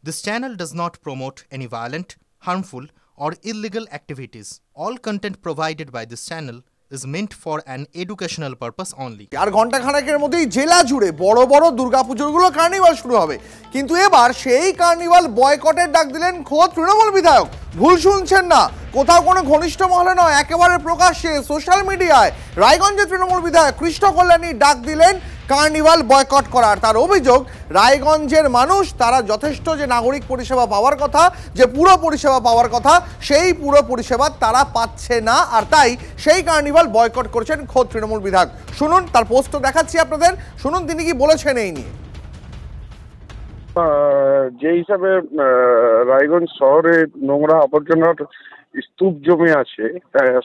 This channel does not promote any violent, harmful, or illegal activities. All content provided by this channel is meant for an educational purpose only. আর ঘন্টা খানেকের মধ্যেই জেলা জুড়ে বড় বড় দুর্গাপুজোগুলো carnival শুরু হবে, কিন্তু এবার সেই কার্নিভাল বয়কটের ডাক দিলেন খোদ তৃণমূল বিধায়ক। ভুল শুনছেন না, কোথাও কোনো ঘনিষ্ঠ মহলে নয়, একেবারে প্রকাশ্যে সোশ্যাল মিডিয়ায় রায়গঞ্জের তৃণমূল বিধায়ক কৃষ্ণ কল্যাণী ডাক দিলেন কার্নিভাল বয়কট করার। তার অভিযোগ, রায়গঞ্জের মানুষ তারা যথেষ্ট যে নাগরিক পরিষেবা পাওয়ার কথা, যে পুরো পরিষেবা পাওয়ার কথা, সেই পুরো পরিষেবা তারা পাচ্ছে না, আর তাই সেই কার্নিভাল বয়কট করছেন খোদ তৃণমূল বিধায়ক। শুনুন, তার পোস্টও দেখাচ্ছি আপনাদের, শুনুন তিনি কি বলেছেন এই নিয়ে। যে হিসাবে রায়গঞ্জ শহরে নোংরা আবর্জনার স্তূপ জমে আছে,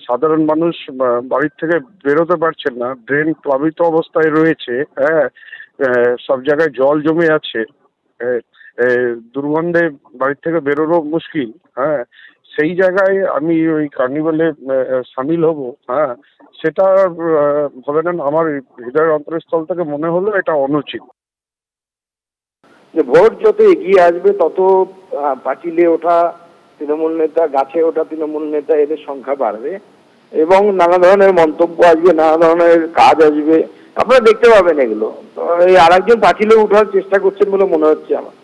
সাধারণ মানুষ বাড়ির থেকে বেরোতে পারছেন না, ড্রেন প্লাবিত অবস্থায় রয়েছে, সব জায়গায় জল জমে আছে, দুর্গন্ধে বাড়ির থেকে বেরোনো মুশকিল। সেই জায়গায় আমি ওই কার্নিভালে সামিল হব, সেটা বলে নেন, আমার হৃদয়ের অন্তরস্থল থেকে মনে হলো এটা অনুচিত। যে ভোট যত এগিয়ে আসবে তত পাঁচিলে ওঠা তৃণমূল নেতা, গাছে ওঠা তৃণমূল নেতা, এদের সংখ্যা বাড়বে এবং নানা ধরনের মন্তব্য আসবে, নানা ধরনের কাজ আসবে, আপনারা দেখতে পাবেন এগুলো। তো এই আরেকজন পাঁচিলে উঠার চেষ্টা করছেন বলে মনে হচ্ছে আমার।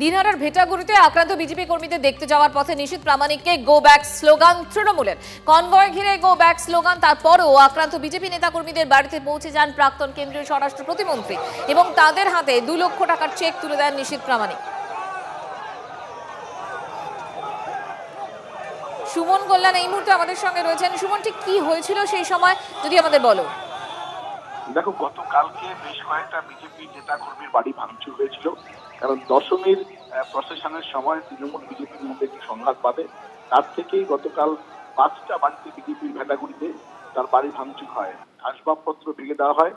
দিনহাটার ভেটাগুড়িতে আক্রান্ত বিজেপি কর্মীদের দেখতে যাওয়ার পথে নিশীথ প্রামাণিককে গো ব্যাক স্লোগান তৃণমূলের। কনভয় ঘিরে গো ব্যাক স্লোগান, তারপরও আক্রান্ত বিজেপি নেতাকর্মীদের বাড়িতে পৌঁছে যান প্রাক্তন কেন্দ্রীয় স্বরাষ্ট্র প্রতিমন্ত্রী এবং তাদের হাতে 2 লক্ষ টাকার চেক তুলে দেন নিশীথ প্রামাণিক। সুমন কল্যাণ এই মুহূর্তে আমাদের সঙ্গে রয়েছেন। সুমন, ঠিক কি হয়েছিল সেই সময় যদি আমাদের বলো। দেখো, গতকালকে বেশ কয়েকটা বিজেপি নেতা কর্মীর বাড়ি ভাঙচুর হয়েছিল, কারণ দশমীর প্রসেশনের সময় তৃণমূল বিজেপির মধ্যে একটি সংঘাত বাঁধে। তার থেকেই গতকাল 5টা বাড়িতে বিজেপির ভেটাগুড়িতে তার বাড়ি ভাঙচুর হয়, আসবাবপত্র ভেঙে দেওয়া হয়।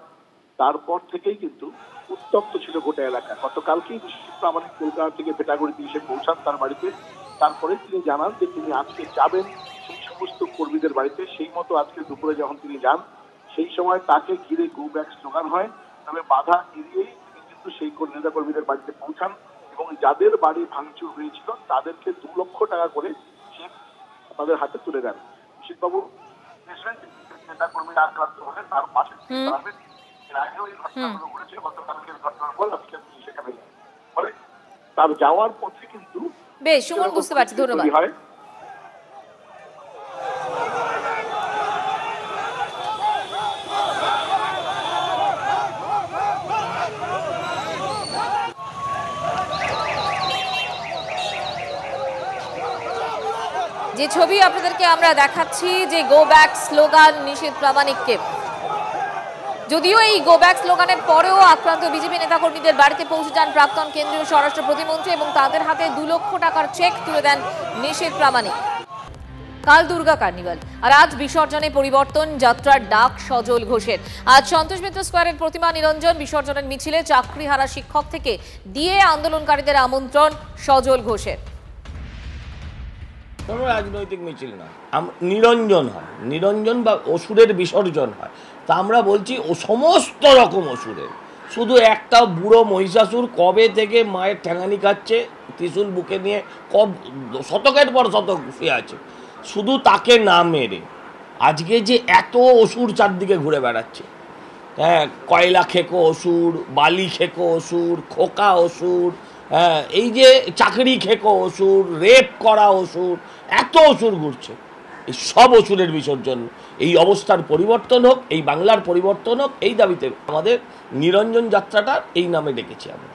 তারপর থেকেই কিন্তু উত্তপ্ত ছিল গোটা এলাকা। গতকালকেই নিশীথ প্রামাণিক কলকাতা থেকে ভেটাগুড়িতে এসে পৌঁছান তার বাড়িতে। তারপরে তিনি জানান যে তিনি আজকে যাবেন সেই সমস্ত কর্মীদের বাড়িতে। সেই মতো আজকে দুপুরে যখন তিনি যান, সেই সময় তাকে ঘিরে গো ব্যাক স্লোগান হয়, তবে বাধা এড়িয়েই তিনি কিন্তু সেই নেতা কর্মীদের বাড়িতে পৌঁছান এবং যাদের বাড়ি ভাঙচুর হয়েছিল তাদেরকে 2 লক্ষ টাকা করে চেক তাদের হাতে তুলে দেন। নিশীথবাবু নেতা কর্মীরা আক্রান্ত হলে তার পাশে দাঁড়াবেন। এর আগেও এই ঘটনাগুলো ঘটেছে, গতকালকের ঘটনার পর আজকে সেখানে ফলে তার যাওয়ার পথে কিন্তু বেশ সুমন, বুঝতে পারছি, ধন্যবাদ। যে ছবি আপনাদেরকে আমরা দেখাচ্ছি, যে গো ব্যাক স্লোগান নিশীথ প্রামাণিককে, যদিও এই গো ব্যাক স্লোগানের পরেও আক্রান্ত বিজেপি নেতাকর্মীদের বাড়িতে পৌঁছে যান প্রাক্তন কেন্দ্রীয় স্বরাষ্ট্র প্রতিমন্ত্রী এবং তাদের হাতে 2 লক্ষ টাকার চেক তুলে দেন নিশীথ প্রামাণিক। কাল দুর্গা কার্নিভাল, আর আজ বিসর্জনে পরিবর্তন, যাত্রার ডাক সজল ঘোষের। আজ সন্তোষ মিত্র স্কোয়ারের প্রতিমা নিরঞ্জন, বিসর্জনের মিছিলে চাকরিহারা শিক্ষক থেকে দিয়ে আন্দোলনকারীদের আমন্ত্রণ সজল ঘোষের। কোনো রাজনৈতিক মিছিল নয়, নিরঞ্জন হয়, নিরঞ্জন বা অসুরের বিসর্জন হয়। তা আমরা বলছি ও সমস্ত রকম অসুরের, শুধু একটা বুড়ো মহিষাসুর কবে থেকে মায়ের ঠ্যাঙানি খাচ্ছে ত্রিশূল বুকে নিয়ে, শতকের পর শতক শুয়ে আছে, শুধু তাকে না মেরে আজকে যে এত অসুর চারদিকে ঘুরে বেড়াচ্ছে, কয়লা খেকো অসুর, বালি খেকো অসুর, খোকা অসুর, এই যে চাকরি খেকো অসুর, রেপ করা অসুর, এত অসুর ঘুরছে। এই সব অসুরের বিসর্জন, এই অবস্থার পরিবর্তন হোক, এই বাংলার পরিবর্তন হোক, এই দাবিতে আমাদের নিরঞ্জন যাত্রাটা এই নামে ডেকেছি আমরা।